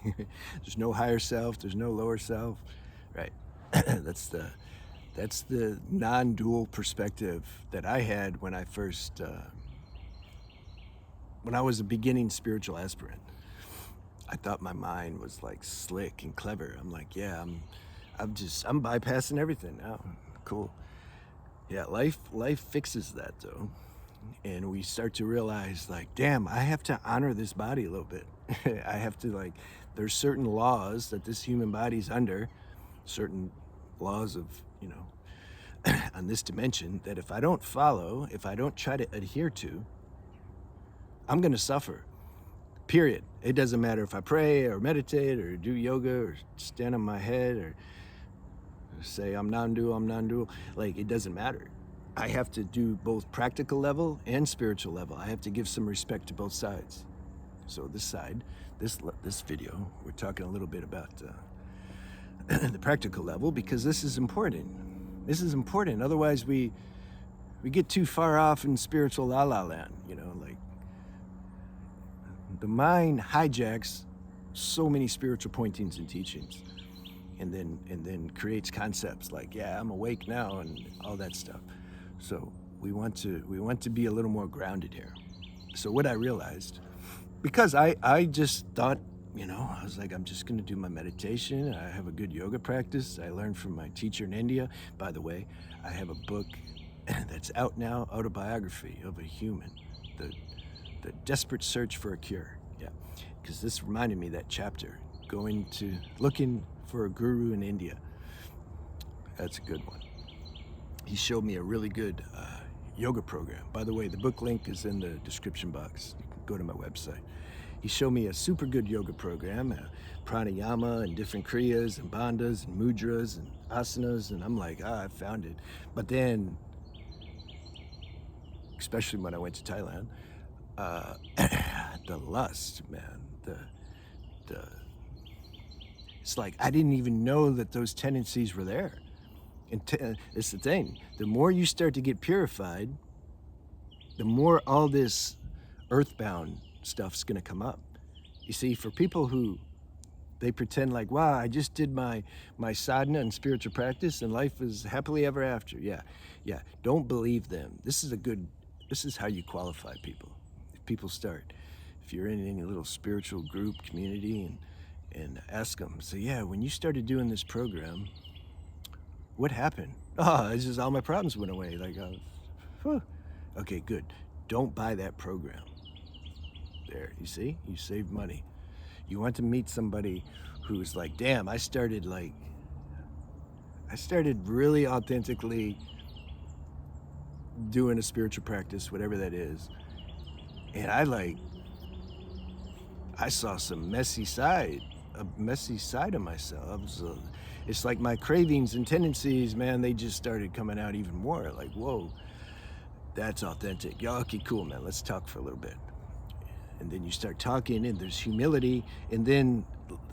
There's no higher self, there's no lower self, right? that's the that's the non-dual perspective that I had when I was a beginning spiritual aspirant. I thought my mind was like slick and clever. I'm like, yeah, I'm bypassing everything now. Cool. Yeah, life fixes that though. And we start to realize like, damn, I have to honor this body a little bit. I have to like, there's certain laws that this human body's under, certain laws of, on this dimension that if I don't follow, if I don't try to adhere to, I'm going to suffer. Period. It doesn't matter if I pray or meditate or do yoga or stand on my head or say I'm non-dual. Like, it doesn't matter. I have to do both practical level and spiritual level. I have to give some respect to both sides. So this side, this video, we're talking a little bit about the practical level because this is important. This is important. Otherwise, we get too far off in spiritual la la land. Like the mind hijacks so many spiritual pointings and teachings, and then creates concepts like, yeah, I'm awake now and all that stuff. So we want to be a little more grounded here. So what I realized, because I just thought, I was like, I'm just going to do my meditation. I have a good yoga practice. I learned from my teacher in India. By the way, I have a book that's out now, autobiography of a human, the desperate search for a cure. Yeah, because this reminded me of that chapter, looking for a guru in India. That's a good one. He showed me a really good yoga program. By the way, the book link is in the description box. You can go to my website. He showed me a super good yoga program, pranayama and different kriyas and bandhas and mudras and asanas, and I'm like, I found it. But then, especially when I went to Thailand, the lust, man, the it's like I didn't even know that those tendencies were there. And it's the thing. The more you start to get purified, the more all this earthbound stuff's going to come up. You see, for people who they pretend like, wow, I just did my sadhana and spiritual practice and life is happily ever after. Yeah. Don't believe them. This is how you qualify people. If you're in any little spiritual group, community, and ask them, say, yeah, when you started doing this program, what happened? Oh, it's just all my problems went away. Like, okay, good. Don't buy that program. There, you see? You saved money. You want to meet somebody who's like, damn, I started really authentically doing a spiritual practice, whatever that is. And I saw some messy side of myself. It's like my cravings and tendencies, man, they just started coming out even more. Like, whoa, that's authentic. Yeah, okay, cool, man. Let's talk for a little bit. And then you start talking, and there's humility, and then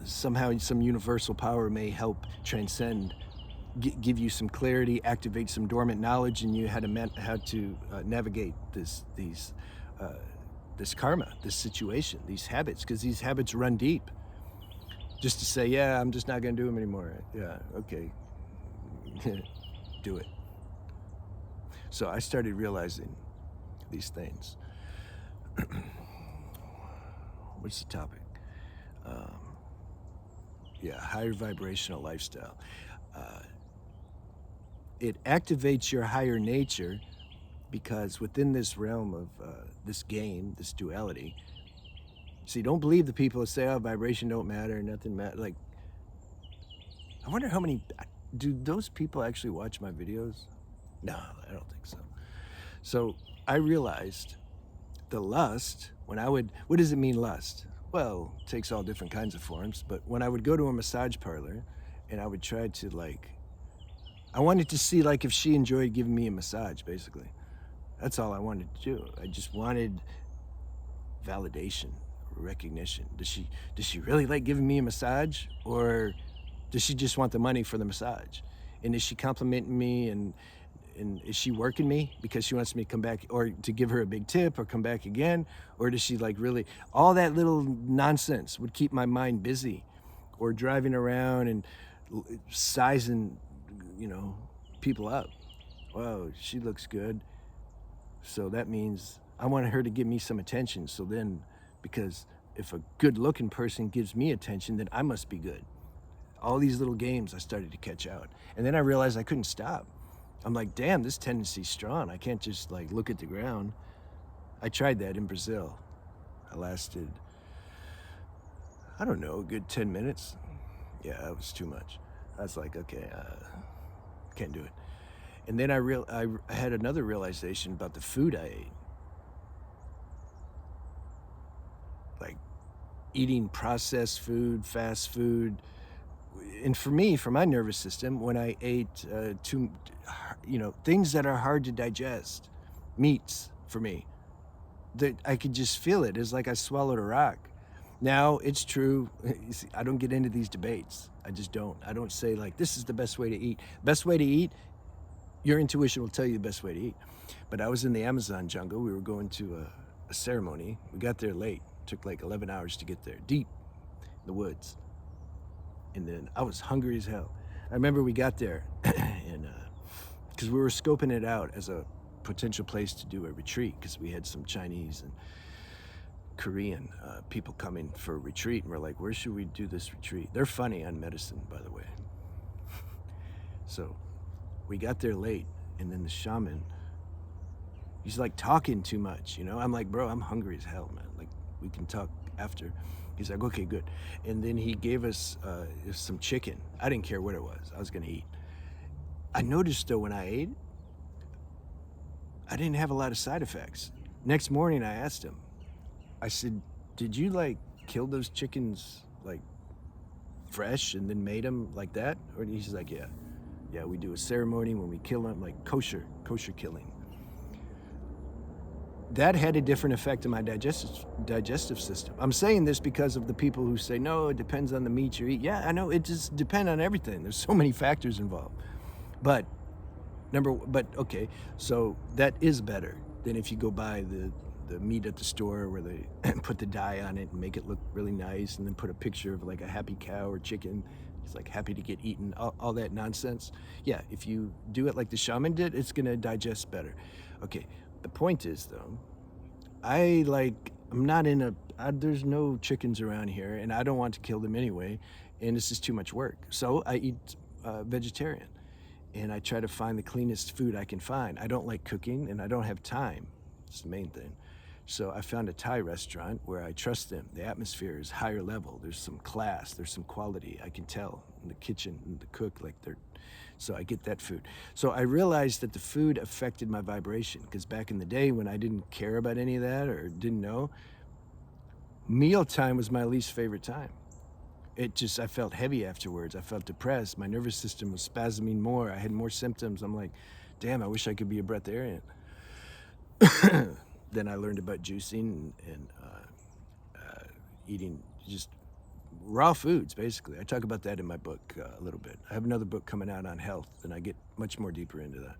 somehow some universal power may help transcend, give you some clarity, activate some dormant knowledge, and you how to navigate this karma, this situation, these habits, because these habits run deep. Just to say, yeah, I'm just not going to do them anymore. Yeah, okay. Do it. So I started realizing these things. What's the topic? Higher vibrational lifestyle. It activates your higher nature because within this realm of this game, this duality, see, don't believe the people that say, oh, vibration don't matter, nothing matters. Like, I wonder how many, do those people actually watch my videos? No, I don't think so. So I realized the lust, what does it mean lust? Well, it takes all different kinds of forms, but when I would go to a massage parlor and I would try to I wanted to see if she enjoyed giving me a massage, basically. That's all I wanted to do. I just wanted validation, recognition. Does she really like giving me a massage, or does she just want the money for the massage? And is she complimenting me and And is she working me because she wants me to come back, or to give her a big tip, or come back again? Or does she like really, all that little nonsense would keep my mind busy, or driving around and sizing, people up. Whoa, she looks good. So that means I wanted her to give me some attention. So then, because if a good looking person gives me attention, then I must be good. All these little games I started to catch out. And then I realized I couldn't stop. I'm like, damn, this tendency's strong. I can't just like look at the ground. I tried that in Brazil. I lasted, I don't know, a good 10 minutes. Yeah, that was too much. I was like, okay, can't do it. And then I had another realization about the food I ate. Like eating processed food, fast food. And for me, for my nervous system, when I ate things that are hard to digest, meats for me, that I could just feel it. It's like I swallowed a rock. Now, it's true. See, I don't get into these debates. I just don't. I don't say like, this is the best way to eat. Best way to eat, your intuition will tell you the best way to eat. But I was in the Amazon jungle. We were going to a ceremony. We got there late. It took like 11 hours to get there, deep in the woods. And then I was hungry as hell. I remember we got there, and because we were scoping it out as a potential place to do a retreat, because we had some Chinese and Korean people coming for a retreat, and we're like, where should we do this retreat? They're funny on medicine, by the way. So we got there late, and then the shaman, he's like talking too much, I'm like, bro, I'm hungry as hell, man. Like, we can talk after. He's like, okay, good. And then he gave us some chicken. I didn't care what it was. I was gonna eat. I noticed though, when I ate, I didn't have a lot of side effects. Next morning I asked him, I said, did you like kill those chickens like fresh and then made them like that? Or he's like, yeah, we do a ceremony when we kill them, like kosher killing. That had a different effect on my digestive system. I'm saying this because of the people who say, no, it depends on the meat you eat. Yeah, I know, it just depends on everything. There's so many factors involved. But okay, so that is better than if you go buy the meat at the store where they put the dye on it and make it look really nice, and then put a picture of like a happy cow or chicken. It's like happy to get eaten, all that nonsense. Yeah, if you do it like the shaman did, it's gonna digest better. Okay, the point is though, I'm not there's no chickens around here, and I don't want to kill them anyway, and it's just too much work. So I eat vegetarian, and I try to find the cleanest food I can find. I don't like cooking, and I don't have time. It's the main thing. So I found a Thai restaurant where I trust them. The atmosphere is higher level. There's some class, there's some quality. I can tell in the kitchen and the cook, so I get that food. So I realized that the food affected my vibration, because back in the day when I didn't care about any of that or didn't know, mealtime was my least favorite time. I felt heavy afterwards. I felt depressed. My nervous system was spasming more. I had more symptoms. I'm like, damn, I wish I could be a breatharian. Then I learned about juicing and eating just raw foods, basically. I talk about that in my book a little bit. I have another book coming out on health, and I get much more deeper into that.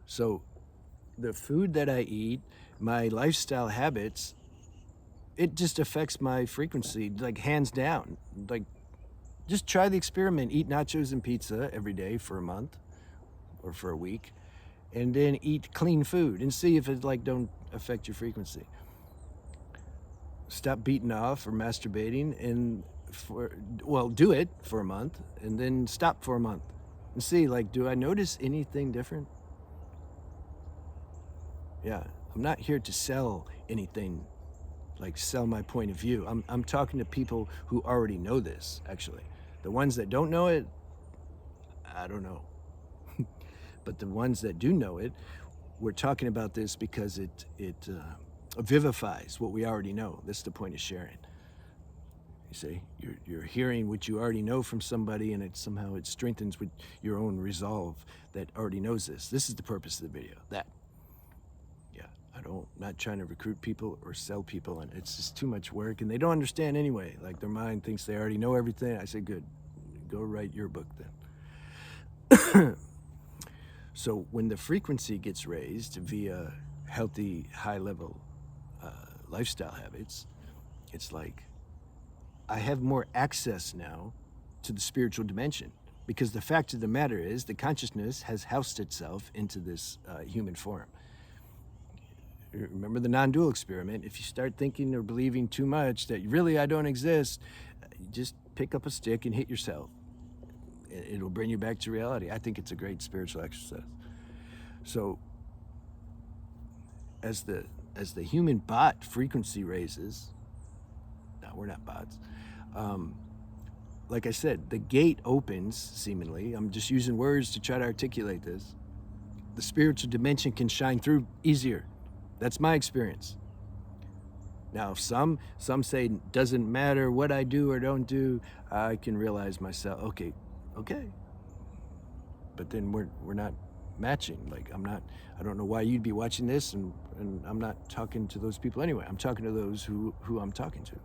So the food that I eat, my lifestyle habits, it just affects my frequency, like hands down. Like, just try the experiment. Eat nachos and pizza every day for a month or for a week, and then eat clean food and see if it don't affect your frequency. Stop beating off or masturbating, and do it for a month and then stop for a month and see, do I notice anything different? Yeah, I'm not here to sell anything, sell my point of view. I'm talking to people who already know this, actually. The ones that don't know it, I don't know. But the ones that do know it, we're talking about this because it vivifies what we already know. That's the point of sharing. You see, you're hearing what you already know from somebody, and it strengthens with your own resolve that already knows this. This is the purpose of the video. Not trying to recruit people or sell people, and it's just too much work, and they don't understand anyway. Their mind thinks they already know everything. I say, good, go write your book then. So when the frequency gets raised via healthy, high-level lifestyle habits, it's like I have more access now to the spiritual dimension, because the fact of the matter is the consciousness has housed itself into this human form. Remember the non-dual experiment. If you start thinking or believing too much that really I don't exist, you just pick up a stick and hit yourself. It'll bring you back to reality. I think it's a great spiritual exercise. So as the human bot frequency raises, no, we're not bots. Like I said, the gate opens, seemingly. I'm just using words to try to articulate this. The spiritual dimension can shine through easier. That's my experience. Now, some say doesn't matter what I do or don't do, I can realize myself, okay. But then we're not matching. Like I don't know why you'd be watching this, and I'm not talking to those people anyway. I'm talking to those who I'm talking to.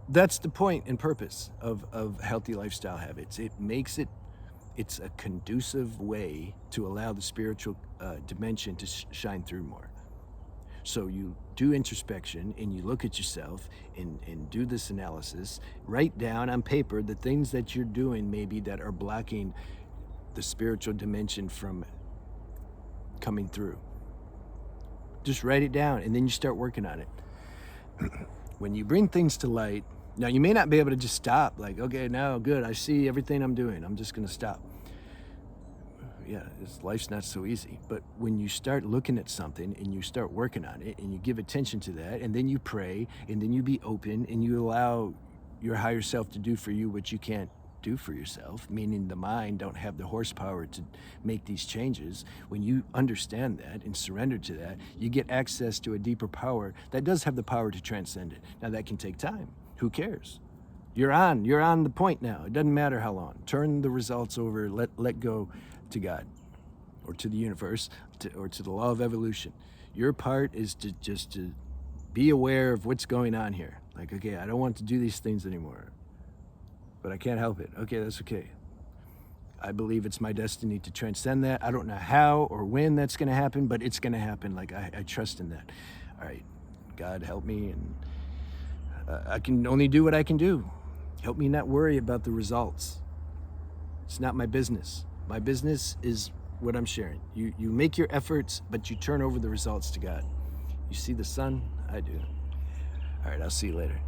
That's the point and purpose of healthy lifestyle habits. It's a conducive way to allow the spiritual dimension to shine through more. So you do introspection and you look at yourself and do this analysis. Write down on paper the things that you're doing maybe that are blocking the spiritual dimension from coming through. Just write it down and then you start working on it. When you bring things to light, now you may not be able to just stop, like, okay, now good, I see everything I'm doing, I'm just gonna stop. Yeah, life's not so easy. But when you start looking at something and you start working on it and you give attention to that, and then you pray, and then you be open and you allow your higher self to do for you what you can't do for yourself, meaning the mind don't have the horsepower to make these changes. When you understand that and surrender to that, you get access to a deeper power that does have the power to transcend it. Now that can take time. Who cares? You're on the point now. It doesn't matter how long. Turn the results over, let go to God or to the universe or to the law of evolution. Your part is to be aware of what's going on here. Like, okay, I don't want to do these things anymore, but I can't help it. Okay, that's okay. I believe it's my destiny to transcend that. I don't know how or when that's going to happen, but it's going to happen. Like, I trust in that. All right, God help me, and I can only do what I can do. Help me not worry about the results. It's not my business. My business is what I'm sharing. You make your efforts, but you turn over the results to God. You see the sun? I do. All right, I'll see you later.